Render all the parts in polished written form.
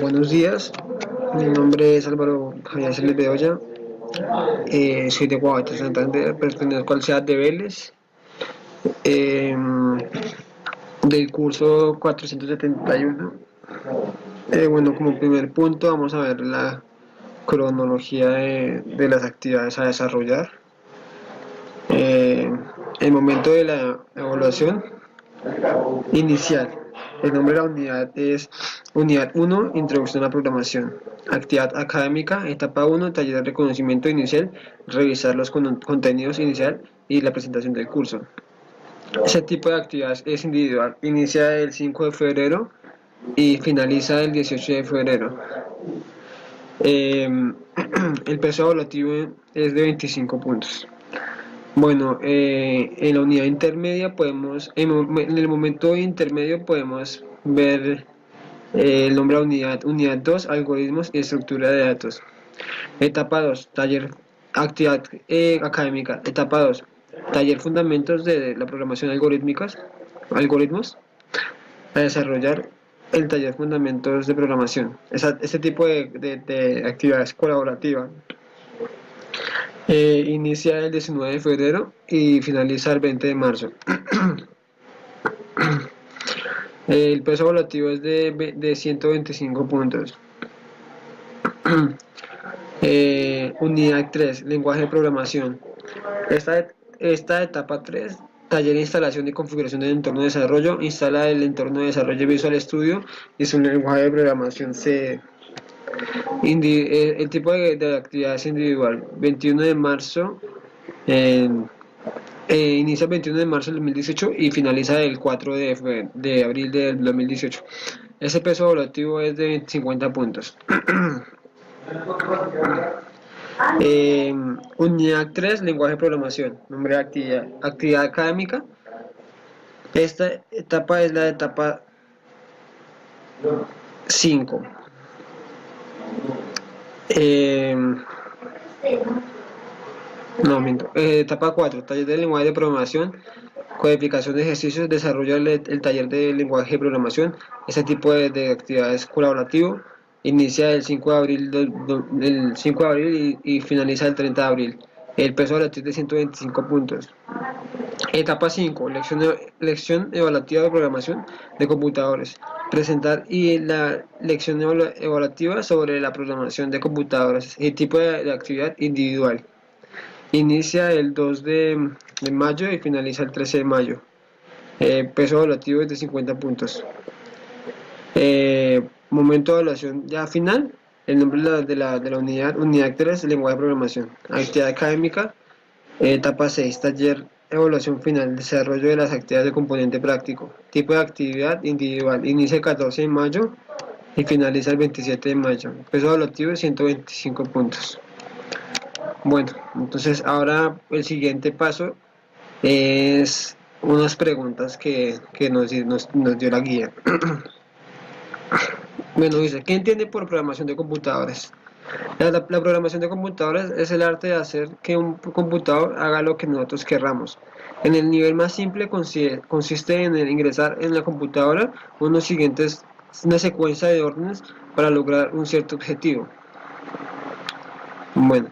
Buenos días, mi nombre es Álvaro Javier Celes Bedoya, soy de Guadalajara, Santander, pertenezco al CEAT de Vélez, eh, del curso 471. Bueno, como primer punto vamos a ver la cronología de las actividades a desarrollar. Eh, el momento de la evaluación inicial. El nombre de la unidad es Unidad 1, Introducción a la Programación. Actividad académica, etapa 1, taller de reconocimiento inicial, revisar los contenidos inicial y la presentación del curso. Ese tipo de actividad es individual, inicia el 5 de febrero y finaliza el 18 de febrero. Eh, el peso evaluativo es de 25 puntos. Bueno, en la unidad intermedia podemos, en el momento intermedio podemos ver el nombre de unidad 2, algoritmos y estructura de datos. Etapa 2, taller, actividad académica. Etapa 2, taller fundamentos de la programación algoritmos, a desarrollar el taller fundamentos de programación. Este tipo de actividades colaborativas. Inicia el 19 de febrero y finaliza el 20 de marzo. El peso evaluativo es de 125 puntos. Unidad 3, lenguaje de programación. Esta etapa 3, taller de instalación y configuración del entorno de desarrollo, instala el entorno de desarrollo Visual Studio y es un lenguaje de programación C. El tipo de actividad es individual. 21 de marzo, eh, inicia el 21 de marzo del 2018 y finaliza el 4 de abril del 2018. Ese peso evaluativo es de 50 puntos. Unidad 3, lenguaje de programación. Nombre de actividad académica. Esta etapa es la etapa 5. Eh, no, miento. Etapa 4, taller de lenguaje de programación, codificación de ejercicios, desarrollo el taller de lenguaje de programación. Este tipo de actividades colaborativo. Inicia el 5 de abril, el 5 de abril y finaliza el 30 de abril. El peso relativo es de 125 puntos. Etapa 5, lección evaluativa de programación de computadores. Presentar y la lección evaluativa sobre la programación de computadores. El tipo de actividad individual. Inicia el 2 de mayo y finaliza el 13 de mayo. Peso evaluativo es de 50 puntos. Momento de evaluación ya final. El nombre de la unidad 3, lenguaje de programación. Actividad académica. Etapa 6, taller, evaluación final, desarrollo de las actividades de componente práctico. Tipo de actividad individual, inicia el 14 de mayo y finaliza el 27 de mayo. Peso evaluativo de 125 puntos. Bueno, entonces ahora el siguiente paso es unas preguntas que nos dio la guía. Bueno, dice, ¿qué entiende por programación de computadores? La programación de computadores es el arte de hacer que un computador haga lo que nosotros querramos. En el nivel más simple consiste en ingresar en la computadora una secuencia de órdenes para lograr un cierto objetivo. Bueno,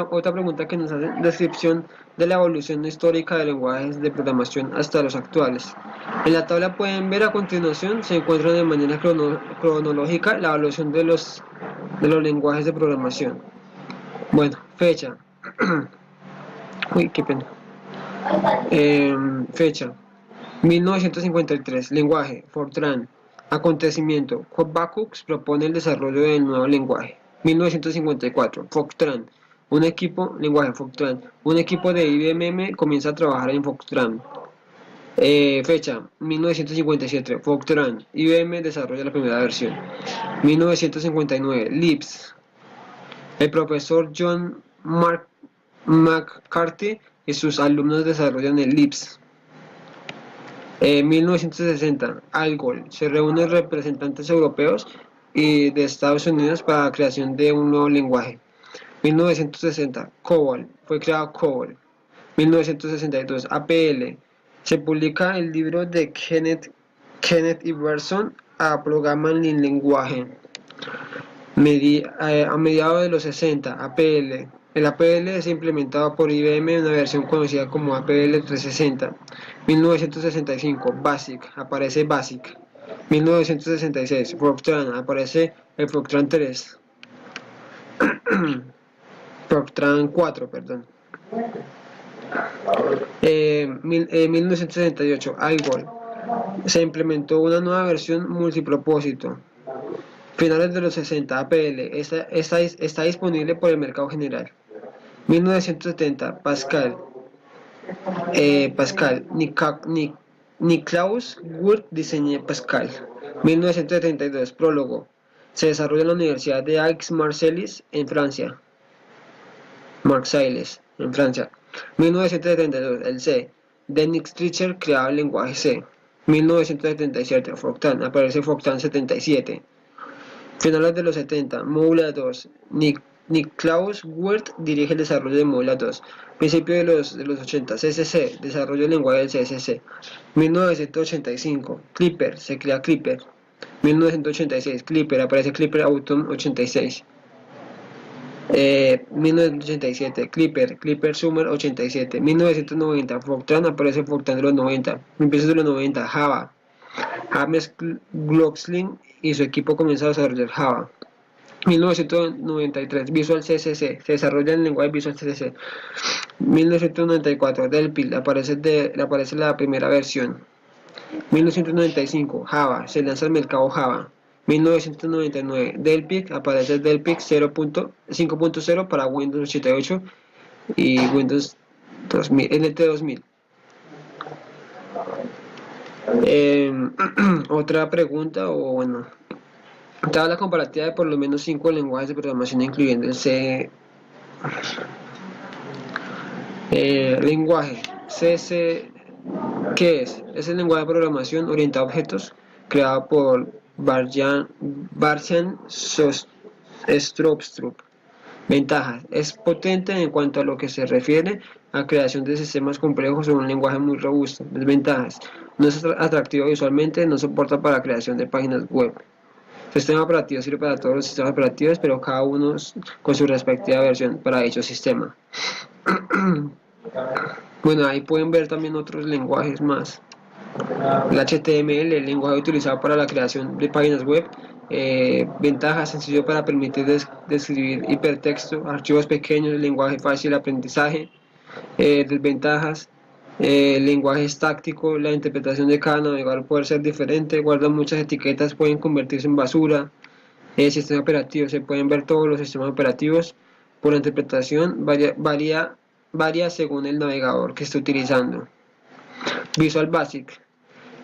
otra pregunta que nos hace, descripción de la evolución histórica de lenguajes de programación hasta los actuales. En la tabla pueden ver a continuación, se encuentra de manera cronológica la evolución de los lenguajes de programación. Bueno, fecha. Uy, qué pena. Fecha. 1953. Lenguaje. Fortran. Acontecimiento. Bacux propone el desarrollo del nuevo lenguaje. 1954. Fortran. Lenguaje Fortran. Un equipo de IBM comienza a trabajar en Fortran. Fecha. 1957. Fortran. IBM desarrolla la primera versión. 1959. Lisp. El profesor John McCarthy y sus alumnos desarrollan el Lisp. 1960, ALGOL, se reúnen representantes europeos y de Estados Unidos para la creación de un nuevo lenguaje. 1960, COBOL, fue creado COBOL. 1962, APL, se publica el libro de Kenneth Kenneth Iverson programan el lenguaje. A mediados de los 60, APL. El APL es implementado por IBM en una versión conocida como APL 360. 1965, BASIC, aparece BASIC. 1966, Fortran, aparece el Fortran 3. Fortran 4, perdón. 1968, IGOL. Se implementó una nueva versión multipropósito. Finales de los 60, APL, está disponible por el mercado general. 1970, Pascal. Niklaus Wirth diseñó Pascal. 1972, Prólogo. Se desarrolla en la Universidad de Aix-Marseille en Francia. Marseilles, en Francia. 1972, el C. Dennis Stricher creaba el lenguaje C. 1977, Fortran, aparece Fortran 77. Finales de los 70, Modula 2. Niklaus Wirth dirige el desarrollo de Modula 2. Principio de los 80, CSC, desarrollo del lenguaje del CSC. 1985, Clipper, se crea Clipper. 1986, Clipper, aparece Clipper Autumn 86. 1987, Clipper Summer 87. 1990, Fortran, aparece Fortran de los 90. Empiezos de los 90, Java. James Gosling y su equipo comienza a desarrollar Java. 1993, Visual CSC, se desarrolla en el lenguaje Visual CSC. 1994, Delphi, aparece la primera versión. 1995, Java, se lanza al mercado Java. 1999, Delphi, aparece Delphi 5.0 para Windows 88 y Windows 2000, NT 2000. Otra pregunta, o bueno, tabla comparativa de por lo menos 5 lenguajes de programación, incluyendo el C. Lenguaje. CC, ¿qué es? Es el lenguaje de programación orientado a objetos creado por Bastian Strostrup. Ventajas. Es potente en cuanto a lo que se refiere a creación de sistemas complejos o un lenguaje muy robusto. Desventajas. No es atractivo visualmente, no soporta para la creación de páginas web. El sistema operativo sirve para todos los sistemas operativos, pero cada uno con su respectiva versión para dicho sistema. Bueno, ahí pueden ver también otros lenguajes más. El HTML, el lenguaje utilizado para la creación de páginas web. Ventajas, sencillo para permitir describir hipertexto, archivos pequeños, lenguaje fácil de aprendizaje. Desventajas, el lenguaje es táctico, la interpretación de cada navegador puede ser diferente, guarda muchas etiquetas, pueden convertirse en basura. El sistema operativo, se pueden ver todos los sistemas operativos, por la interpretación varía según el navegador que esté utilizando. Visual Basic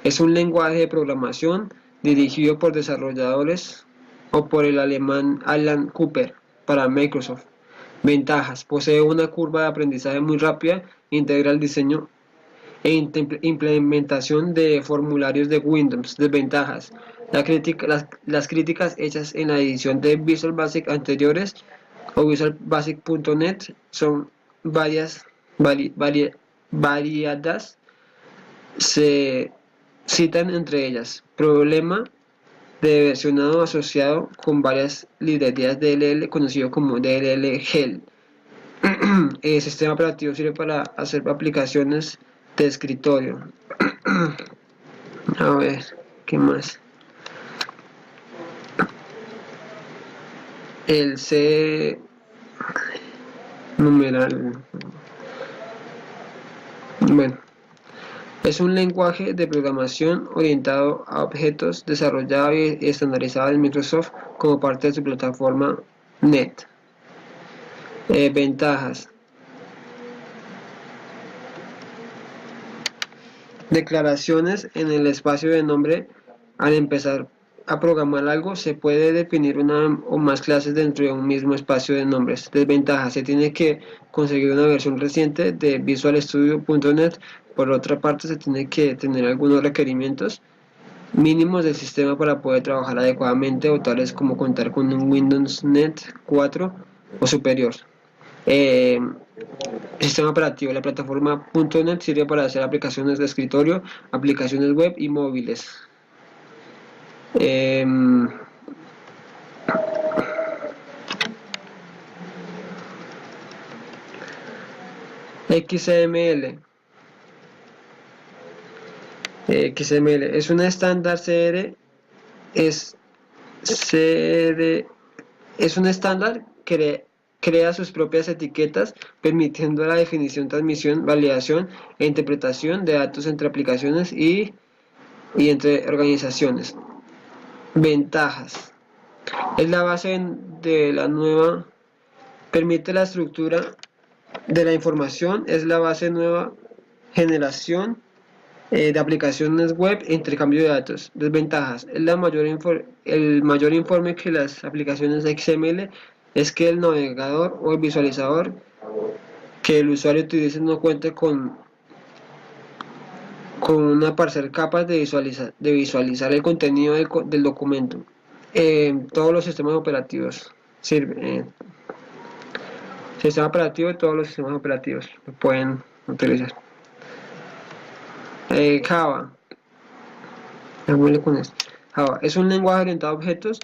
es un lenguaje de programación dirigido por desarrolladores o por el alemán Alan Cooper para Microsoft. Ventajas: posee una curva de aprendizaje muy rápida, integra el diseño e implementación de formularios de Windows. Desventajas: las críticas hechas en la edición de Visual Basic anteriores o visualbasic.net son variadas. Se citan entre ellas: problema de versionado asociado con varias librerías DLL conocido como DLL Hell. El sistema operativo sirve para hacer aplicaciones de escritorio. A ver, ¿qué más? El C numeral. Bueno, es un lenguaje de programación orientado a objetos desarrollado y estandarizado en Microsoft como parte de su plataforma .NET. Ventajas: declaraciones en el espacio de nombre. Al empezar a programar algo, se puede definir una o más clases dentro de un mismo espacio de nombres. Desventajas: se tiene que conseguir una versión reciente de Visual Studio.net. Por otra parte, se tiene que tener algunos requerimientos mínimos del sistema para poder trabajar adecuadamente, o tales como contar con un Windows Net 4 o superior. Sistema operativo: la plataforma .NET sirve para hacer aplicaciones de escritorio, aplicaciones web y móviles. Em, XML. XML es un estándar CR, es CR, es un estándar que crea sus propias etiquetas, permitiendo la definición, transmisión, validación e interpretación de datos entre aplicaciones y entre organizaciones. Ventajas. Es la base de la nueva, permite la estructura de la información, es la base de nueva generación de aplicaciones web e intercambio de datos. Desventajas. El mayor informe que las aplicaciones XML es que el navegador o el visualizador que el usuario utilice no cuente con una parcial capaz de visualizar el contenido del documento. Todos los sistemas operativos sirven. Sistema operativo y todos los sistemas operativos lo pueden utilizar. Java. Con esto. Java es un lenguaje orientado a objetos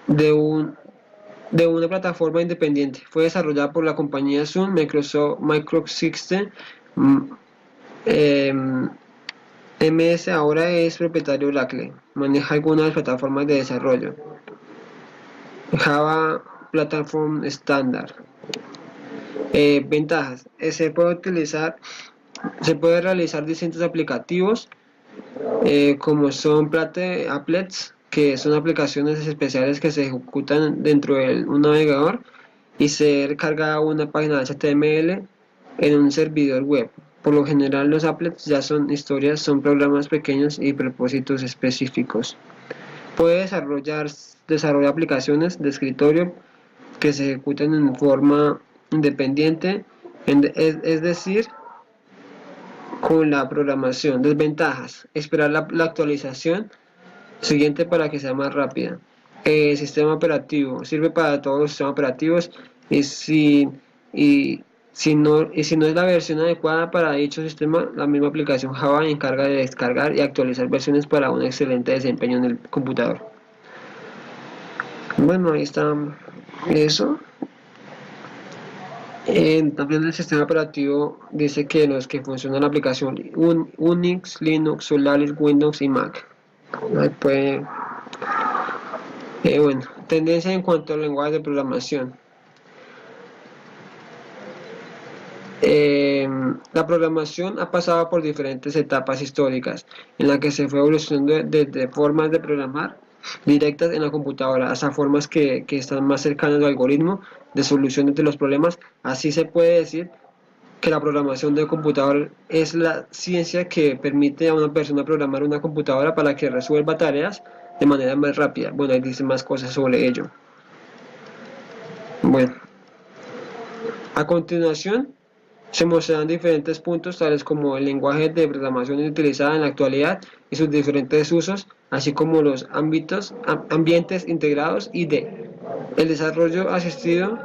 de una plataforma independiente. Fue desarrollada por la compañía Sun Microsystems. MS ahora es propietario de Oracle. Maneja algunas plataformas de desarrollo. Java Platform Standard. Ventajas. Se puede realizar distintos aplicativos como son applets, que son aplicaciones especiales que se ejecutan dentro de un navegador y ser cargada una página HTML en un servidor web. Por lo general los applets ya son historias, son programas pequeños y propósitos específicos. Puede desarrollar aplicaciones de escritorio que se ejecutan en forma independiente, es decir, con la programación. Desventajas. Esperar la actualización siguiente para que sea más rápida. Sistema operativo. Sirve para todos los sistemas operativos y si no es la versión adecuada para dicho sistema, la misma aplicación Java encarga de descargar y actualizar versiones para un excelente desempeño en el computador. Bueno, ahí está eso. También el sistema operativo dice que los que funcionan la aplicación Unix, Linux, Solaris, Windows y Mac. Ahí puede, bueno, tendencia en cuanto al lenguaje de programación. La programación ha pasado por diferentes etapas históricas en la que se fue evolucionando desde formas de programar directas en la computadora hasta formas que están más cercanas al algoritmo de soluciones de los problemas. Así se puede decir que la programación del computador es la ciencia que permite a una persona programar una computadora para que resuelva tareas de manera más rápida. Bueno, ahí dice más cosas sobre ello. Bueno, a continuación se mostrarán diferentes puntos tales como el lenguaje de programación utilizado en la actualidad y sus diferentes usos, así como los ambientes integrados y el desarrollo asistido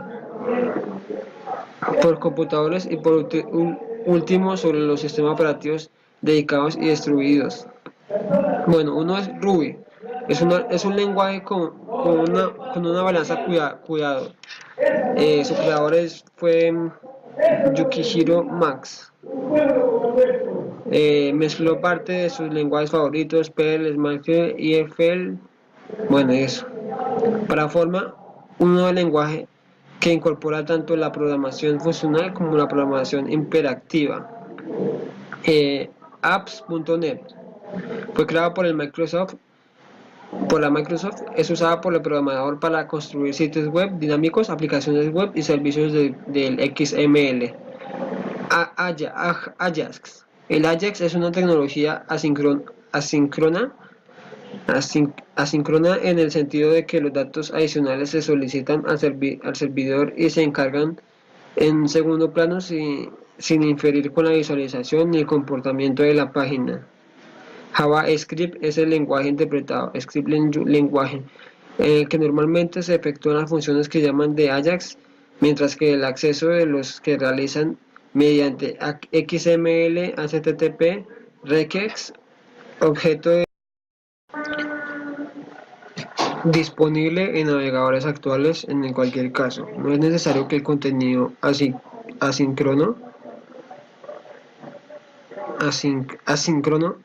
por computadores y por último sobre los sistemas operativos dedicados y distribuidos. Bueno, uno es Ruby. Es un lenguaje con una balanza cuidado. Su creador fue Yukihiro Max. Mezcló parte de sus lenguajes favoritos, Perl, Smash y EFL. Bueno, eso. Para forma un nuevo lenguaje que incorpora tanto la programación funcional como la programación imperativa. Apps.net fue creado por la Microsoft, es usada por el programador para construir sitios web dinámicos, aplicaciones web y servicios del XML. Ajax. El Ajax es una tecnología asíncrona en el sentido de que los datos adicionales se solicitan al servidor y se encargan en segundo plano sin inferir con la visualización ni el comportamiento de la página. JavaScript es el lenguaje interpretado, lenguaje, que normalmente se efectúan las funciones que llaman de Ajax, mientras que el acceso de los que realizan mediante XML, HTTP, regex, objeto de Disponible en navegadores actuales en cualquier caso. No es necesario que el contenido asíncrono, asíncrono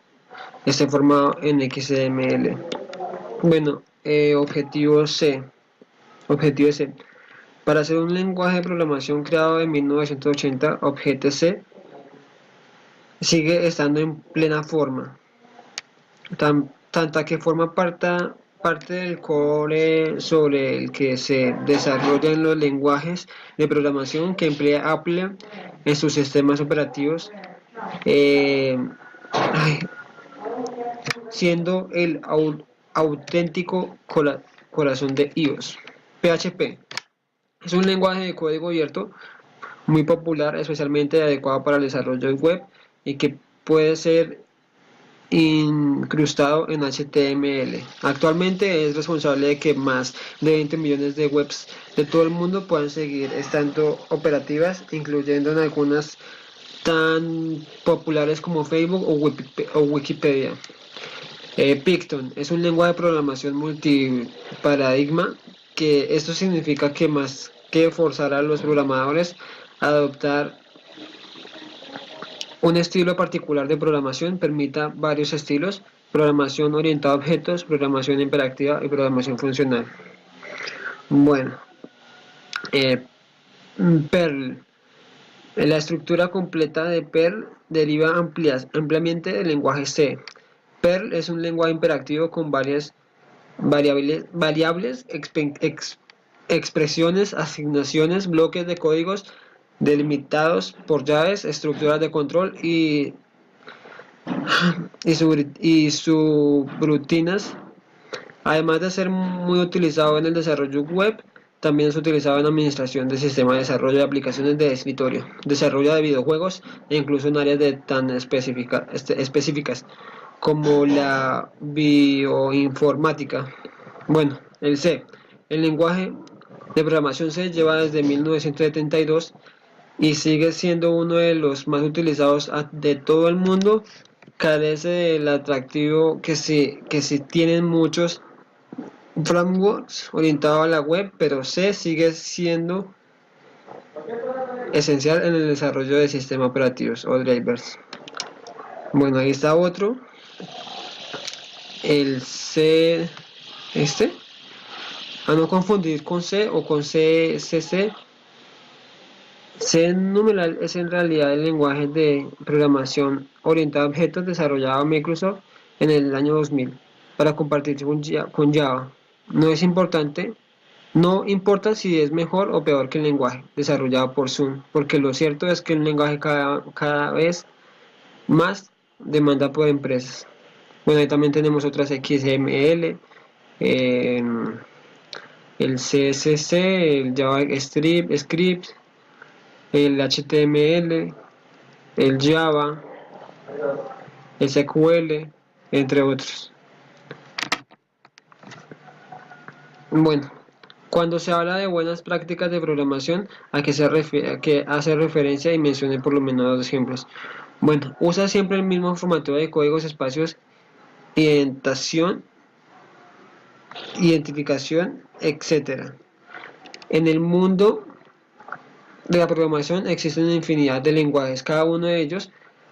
esté formado en XML. Bueno, objetivo C. Objetivo C. Para hacer un lenguaje de programación creado en 1980, Objective-C sigue estando en plena forma, tanta que forma parte del core sobre el que se desarrollan los lenguajes de programación que emplea Apple en sus sistemas operativos, eh, siendo el auténtico corazón de iOS. PHP es un lenguaje de código abierto muy popular, especialmente adecuado para el desarrollo web y que puede ser incrustado en HTML. Actualmente es responsable de que más de 20 millones de webs de todo el mundo puedan seguir estando operativas, incluyendo en algunas tan populares como Facebook o Wikipedia. Python es un lenguaje de programación multiparadigma, que esto significa que más que forzar a los programadores a adoptar un estilo particular de programación, permita varios estilos: programación orientada a objetos, programación interactiva y programación funcional. Bueno, eh, Perl. La estructura completa de Perl deriva ampliamente del lenguaje C. Perl es un lenguaje interactivo con varias variables, expresiones, asignaciones, bloques de códigos delimitados por llaves, estructuras de control y subrutinas. Además de ser muy utilizado en el desarrollo web, también es utilizado en administración de sistemas, desarrollo de aplicaciones de escritorio, desarrollo de videojuegos e incluso en áreas tan específicas como la bioinformática. Bueno, el C. El lenguaje de programación C lleva desde 1972 y sigue siendo uno de los más utilizados de todo el mundo. Carece del atractivo que sí tienen muchos frameworks orientados a la web, pero C sigue siendo esencial en el desarrollo de sistemas operativos o drivers. Bueno, ahí está otro. El C, a no confundir con C o con CCC. C numeral es en realidad el lenguaje de programación orientada a objetos desarrollado en Microsoft en el año 2000 para compartirse con Java. No es importante, no importa si es mejor o peor que el lenguaje desarrollado por Sun, porque lo cierto es que el lenguaje cada vez más demanda por empresas. Bueno, ahí también tenemos otras XML, eh, el CSS, el JavaScript, el HTML, el Java, el SQL, entre otros. Bueno, cuando se habla de buenas prácticas de programación, ¿a qué hace referencia? Y mencione por lo menos dos ejemplos. Bueno, usa siempre el mismo formato de códigos, espacios, indentación, identificación, etc. En el mundo de la programación existen una infinidad de lenguajes, cada uno de ellos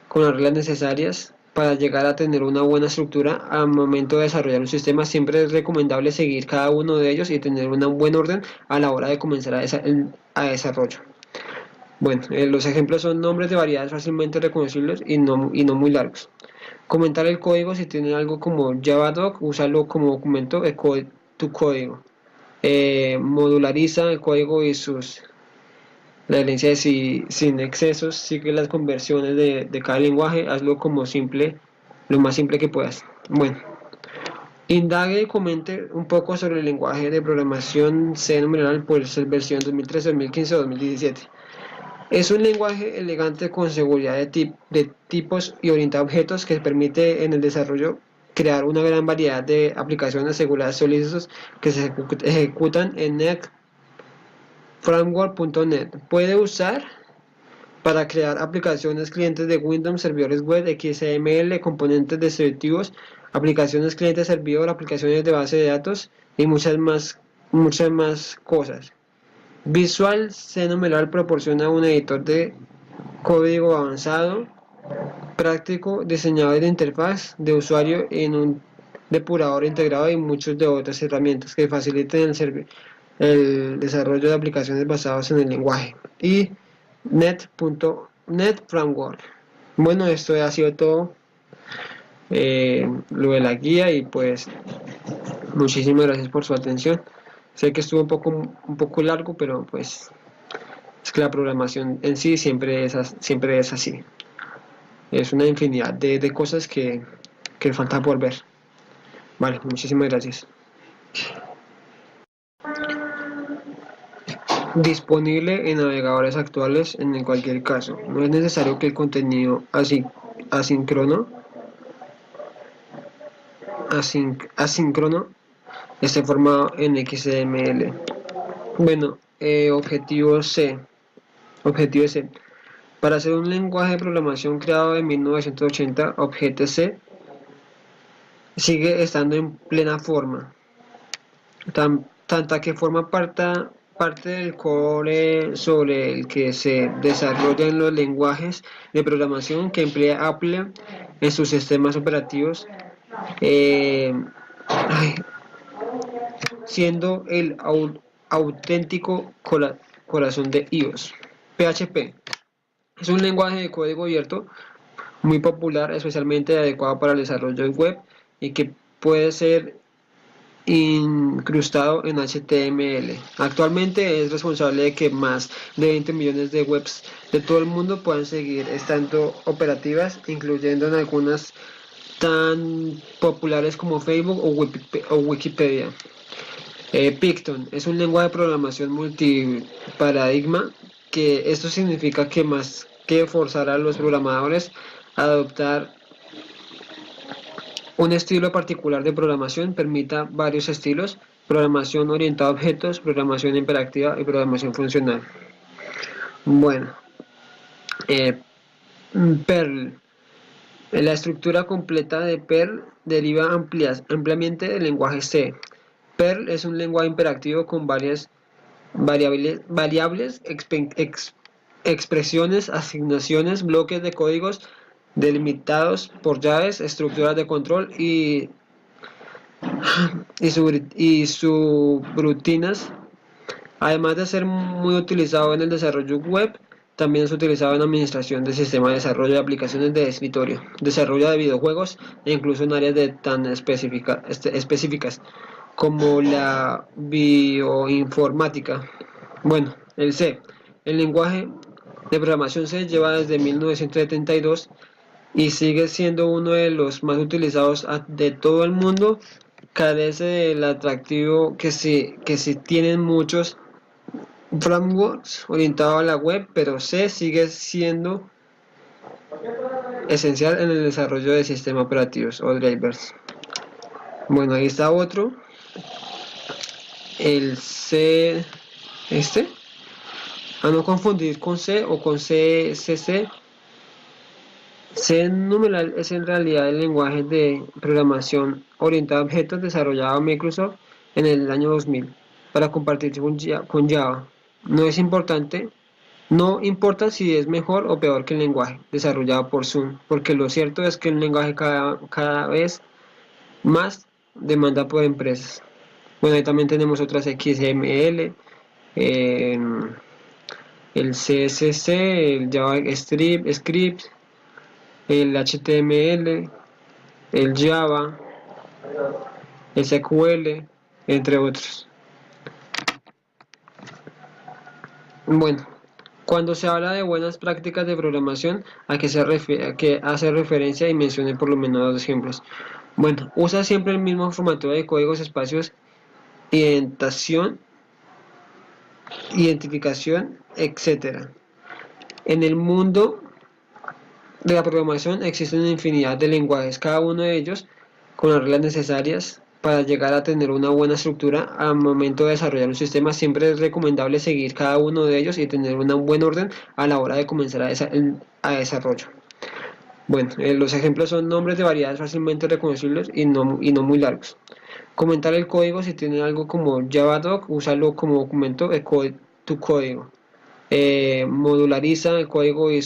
con las reglas necesarias para llegar a tener una buena estructura al momento de desarrollar un sistema. Siempre es recomendable seguir cada uno de ellos y tener un buen orden a la hora de comenzar a desarrollo. Bueno, los ejemplos son nombres de variedades fácilmente reconocibles y no muy largos. Comentar el código: si tiene algo como JavaDoc, úsalo como documento de tu código. Modulariza el código y la herencia sin excesos, sigue las conversiones de cada lenguaje, hazlo como simple, lo más simple que puedas. Bueno, indague y comente un poco sobre el lenguaje de programación C numeral por ser versión 2013, 2015 o 2017. Es un lenguaje elegante con seguridad de tipos y orientado a objetos que permite en el desarrollo crear una gran variedad de aplicaciones seguras sólidas que se ejecutan en netframework.net. Puede usar para crear aplicaciones clientes de Windows, servidores web, XML, componentes descriptivos, aplicaciones cliente-servidor, aplicaciones de base de datos y muchas más cosas. Visual C numeral proporciona un editor de código avanzado, práctico, diseñador de interfaz de usuario en un depurador integrado y muchas de otras herramientas que faciliten el desarrollo de aplicaciones basadas en el lenguaje. Y Net Framework. Bueno, esto ha sido todo lo de la guía y pues muchísimas gracias por su atención. Sé que estuvo un poco largo, pero pues es que la programación en sí siempre es así. Es una infinidad de cosas que falta por ver. Vale, muchísimas gracias. Disponible en navegadores actuales en cualquier caso. No es necesario que el contenido asíncrono esté formado en XML. Bueno, objetivo C. Objetivo C. Para hacer un lenguaje de programación creado en 1980, Objective-C sigue estando en plena forma, tanta que forma parte del core sobre el que se desarrollan los lenguajes de programación que emplea Apple en sus sistemas operativos, eh, siendo el auténtico corazón de iOS. PHP es un lenguaje de código abierto muy popular, especialmente adecuado para el desarrollo web y que puede ser incrustado en HTML. Actualmente es responsable de que más de 20 millones de webs de todo el mundo puedan seguir estando operativas, incluyendo en algunas tan populares como Facebook o Wikipedia. Python es un lenguaje de programación multiparadigma, que esto significa que más que forzar a los programadores a adoptar un estilo particular de programación, permita varios estilos: programación orientada a objetos, programación interactiva y programación funcional. Bueno, Perl. La estructura completa de Perl deriva ampliamente del lenguaje C. Perl es un lenguaje interactivo con varias variables, expresiones, asignaciones, bloques de códigos delimitados por llaves, estructuras de control y subrutinas. Además de ser muy utilizado en el desarrollo web, también es utilizado en administración de sistemas, desarrollo de aplicaciones de escritorio, desarrollo de videojuegos e incluso en áreas tan específicas como la bioinformática. Bueno, el C. El lenguaje de programación C lleva desde 1972 y sigue siendo uno de los más utilizados de todo el mundo. Carece del atractivo que sí tienen muchos frameworks orientados a la web, pero C sigue siendo esencial en el desarrollo de sistemas operativos o drivers. Bueno, ahí está otro. El C, a no confundir con C o con CCC. C numeral es en realidad el lenguaje de programación orientado a objetos desarrollado en Microsoft en el año 2000 para compartirse con Java. No importa si es mejor o peor que el lenguaje desarrollado por Sun, porque lo cierto es que el lenguaje cada vez más demanda por empresas. Bueno, ahí también tenemos otras XML, el CSS, el JavaScript, el HTML, el Java, el SQL, entre otros. Bueno, cuando se habla de buenas prácticas de programación, ¿a qué hace referencia? Y mencione por lo menos dos ejemplos. Bueno, usa siempre el mismo formato de códigos, espacios, identificación, etc. En el mundo de la programación existen una infinidad de lenguajes, cada uno de ellos con las reglas necesarias para llegar a tener una buena estructura al momento de desarrollar un sistema. Siempre es recomendable seguir cada uno de ellos y tener un buen orden a la hora de comenzar a desarrollo. Bueno, los ejemplos son nombres de variedades fácilmente reconocibles y no muy largos. Comentar el código si tiene algo como JavaDoc, usarlo como documento de tu código. Modulariza el código y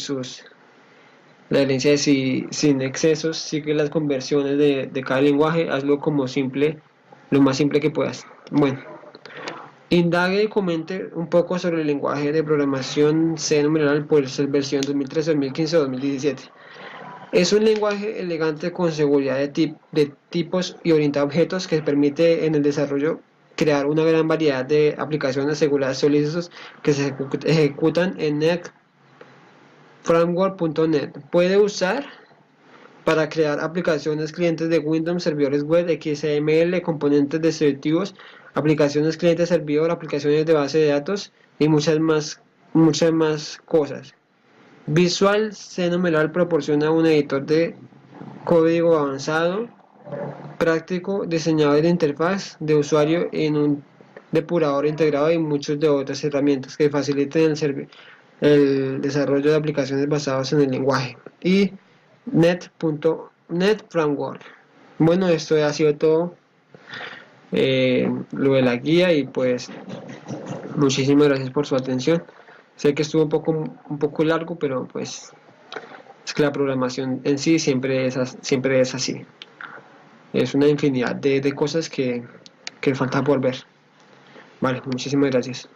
la herencia sin excesos, sigue las conversiones de cada lenguaje, hazlo como simple, lo más simple que puedas. Bueno, indague y comente un poco sobre el lenguaje de programación C numeral por ser versión 2013, 2015 o 2017. Es un lenguaje elegante con seguridad de tipos y orientado a objetos que permite en el desarrollo crear una gran variedad de aplicaciones aseguradas solicitos que se ejecutan en netframework.net. Puede usar para crear aplicaciones clientes de Windows, servidores web, XML, componentes distributivos, aplicaciones cliente servidor, aplicaciones de base de datos y muchas más cosas. Visual Numeral proporciona un editor de código avanzado, práctico, diseñador de interfaz de usuario en un depurador integrado y muchas de otras herramientas que faciliten el desarrollo de aplicaciones basadas en el lenguaje. Y net framework. Bueno, esto ha sido todo lo de la guía y pues muchísimas gracias por su atención. Sé que estuvo un poco largo, pero pues es que la programación en sí siempre es así. Es una infinidad de cosas que falta por ver. Vale, muchísimas gracias.